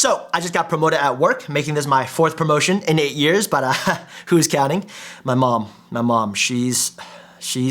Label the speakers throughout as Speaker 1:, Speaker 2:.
Speaker 1: So I just got promoted at work, making this my 4th promotion in 8 years, but who's counting? My mom, she's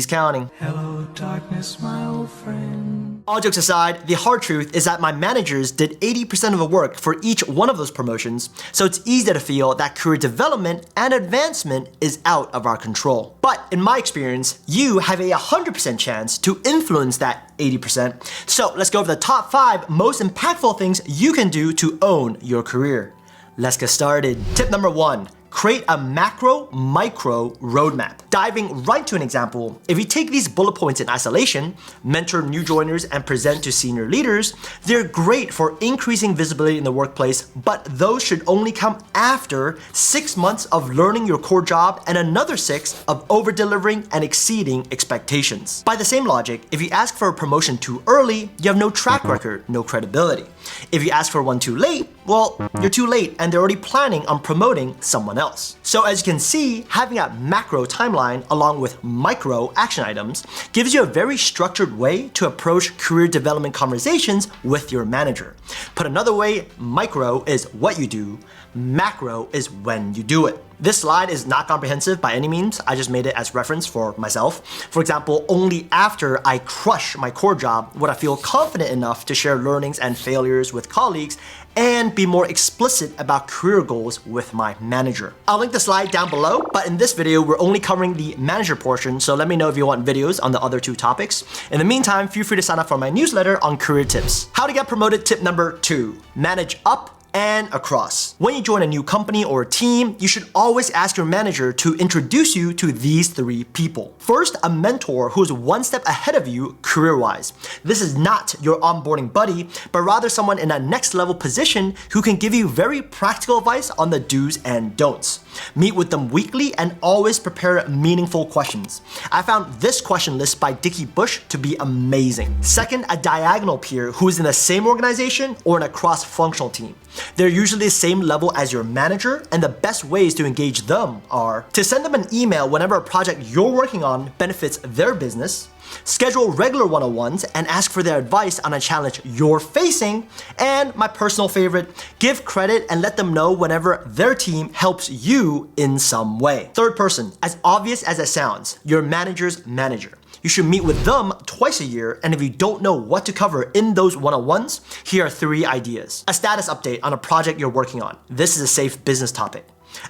Speaker 1: counting.
Speaker 2: Hello, darkness, my old friend.
Speaker 1: All jokes aside, the hard truth is that my managers did 80% of the work for each one of those promotions, so it's easy to feel that career development and advancement is out of our control. But in my experience, you have a 100% chance to influence that 80%. So let's go over the top 5 most impactful things you can do to own your career. Let's get started. Tip number 1. Create a macro-micro roadmap. Diving right to an example, if you take these bullet points in isolation, mentor new joiners and present to senior leaders, they're great for increasing visibility in the workplace, but those should only come after 6 months of learning your core job and another 6 of over-delivering and exceeding expectations. By the same logic, if you ask for a promotion too early, you have no track record, no credibility. If you ask for one too late, well, you're too late and they're already planning on promoting someone else. So as you can see, having a macro timeline along with micro action items gives you a very structured way to approach career development conversations with your manager. Put another way, micro is what you do, macro is when you do it. This slide is not comprehensive by any means. I just made it as reference for myself. For example, only after I crush my core job would I feel confident enough to share learnings and failures with colleagues and be more explicit about career goals with my manager. I'll link the slide down below, but in this video, we're only covering the manager portion, so let me know if you want videos on the other 2 topics. In the meantime, feel free to sign up for my newsletter on career tips. How to get promoted tip number 2, manage up and across. When you join a new company or a team, you should always ask your manager to introduce you to these 3 people. First, a mentor who is 1 step ahead of you career-wise. This is not your onboarding buddy, but rather someone in a next level position who can give you very practical advice on the do's and don'ts. Meet with them weekly and always prepare meaningful questions. I found this question list by Dickie Bush to be amazing. Second, a diagonal peer who is in the same organization or in a cross-functional team. They're usually the same level as your manager, and the best ways to engage them are to send them an email whenever a project you're working on benefits their business, schedule regular one-on-ones and ask for their advice on a challenge you're facing, and my personal favorite, give credit and let them know whenever their team helps you in some way. Third person, as obvious as it sounds, your manager's manager. You should meet with them twice a year, and if you don't know what to cover in those one-on-ones, here are 3 ideas. A status update on a project you're working on. This is a safe business topic.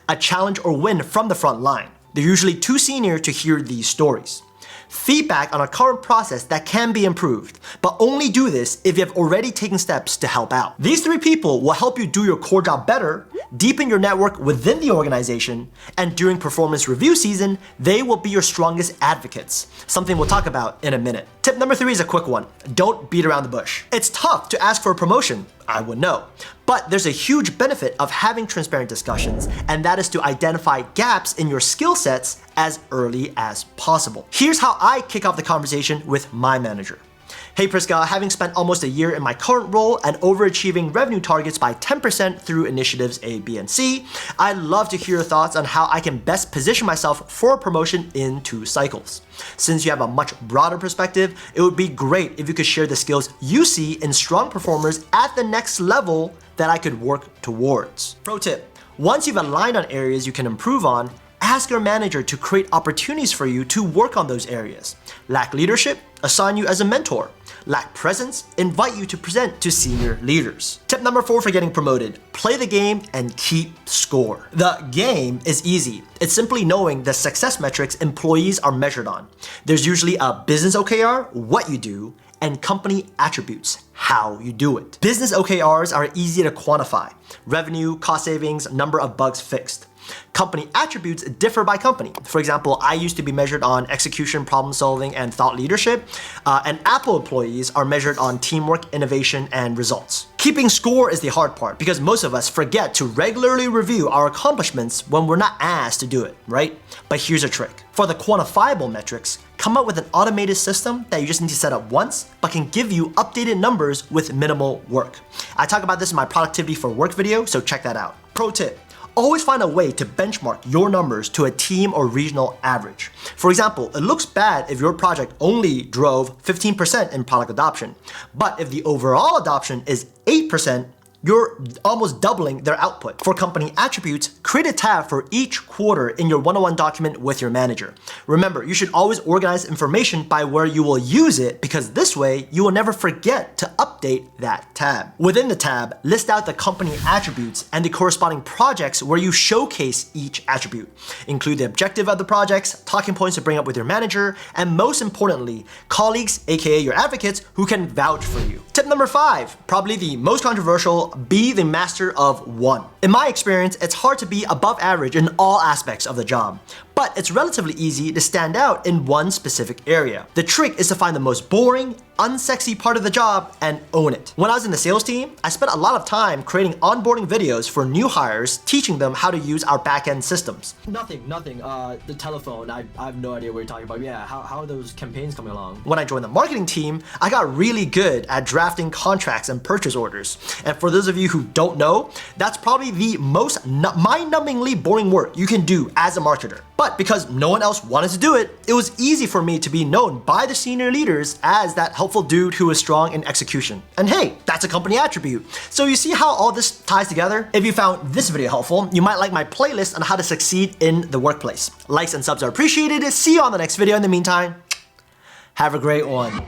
Speaker 1: A challenge or win from the front line. They're usually too senior to hear these stories. Feedback on a current process that can be improved, but only do this if you have already taken steps to help out. These 3 people will help you do your core job better, deepen your network within the organization, and during performance review season, they will be your strongest advocates, something we'll talk about in a minute. Tip number 3 is a quick one. Don't beat around the bush. It's tough to ask for a promotion, I would know. But there's a huge benefit of having transparent discussions, and that is to identify gaps in your skill sets as early as possible. Here's how I kick off the conversation with my manager. Hey Priska, having spent almost a year in my current role and overachieving revenue targets by 10% through initiatives A, B, and C, I'd love to hear your thoughts on how I can best position myself for a promotion in 2 cycles. Since you have a much broader perspective, it would be great if you could share the skills you see in strong performers at the next level that I could work towards. Pro tip, once you've aligned on areas you can improve on, ask your manager to create opportunities for you to work on those areas. Lack leadership? Assign you as a mentor. Lack presence? Invite you to present to senior leaders. Tip number 4 for getting promoted, play the game and keep score. The game is easy. It's simply knowing the success metrics employees are measured on. There's usually a business OKR, what you do, and company attributes, how you do it. Business OKRs are easy to quantify. Revenue, cost savings, number of bugs fixed. Company attributes differ by company. For example, I used to be measured on execution, problem solving, and thought leadership, and Apple employees are measured on teamwork, innovation, and results. Keeping score is the hard part because most of us forget to regularly review our accomplishments when we're not asked to do it, right? But here's a trick. For the quantifiable metrics, come up with an automated system that you just need to set up once, but can give you updated numbers with minimal work. I talk about this in my productivity for work video, so check that out. Pro tip, always find a way to benchmark your numbers to a team or regional average. For example, it looks bad if your project only drove 15% in product adoption, but if the overall adoption is 8%, you're almost doubling their output. For company attributes, create a tab for each quarter in your one-on-one document with your manager. Remember, you should always organize information by where you will use it, because this way you will never forget to update that tab. Within the tab, list out the company attributes and the corresponding projects where you showcase each attribute. Include the objective of the projects, talking points to bring up with your manager, and most importantly, colleagues, aka your advocates, who can vouch for you. Tip number 5, probably the most controversial, be the master of one. In my experience, it's hard to be above average in all aspects of the job, but it's relatively easy to stand out in one specific area. The trick is to find the most boring, unsexy part of the job and own it. When I was in the sales team, I spent a lot of time creating onboarding videos for new hires, teaching them how to use our back-end systems. Nothing. The telephone, I have no idea what you're talking about. Yeah, how are those campaigns coming along? When I joined the marketing team, I got really good at drafting contracts and purchase orders. And for those of you who don't know, that's probably the most mind-numbingly boring work you can do as a marketer. But because no one else wanted to do it, it was easy for me to be known by the senior leaders as that helpful dude who is strong in execution. And hey, that's a company attribute. So you see how all this ties together? If you found this video helpful, you might like my playlist on how to succeed in the workplace. Likes and subs are appreciated. See you on the next video. In the meantime, have a great one.